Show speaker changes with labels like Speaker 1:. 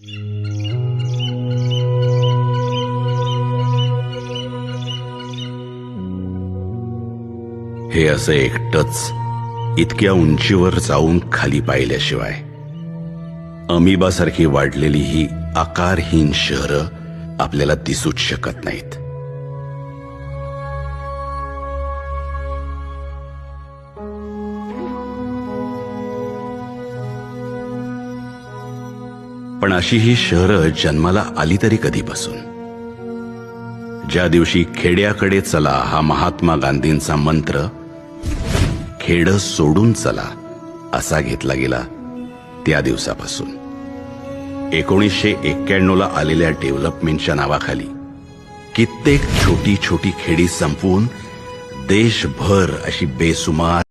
Speaker 1: हे असं एकटंच इतक्या उंचीवर जाऊन खाली पाहिल्याशिवाय अमिबासारखी वाढलेली ही आकारहीन शहरं आपल्याला दिसूच शकत नाहीत. पण अशी ही शहरं जन्माला आली तरी कधीपासून? ज्या दिवशी खेड्याकडे चला हा महात्मा गांधींचा मंत्र खेडं सोडून चला असा घेतला गेला त्या दिवसापासून 1991 ला आलेल्या डेव्हलपमेंटच्या नावाखाली कित्येक छोटी छोटी खेडी संपवून देशभर अशी बेसुमार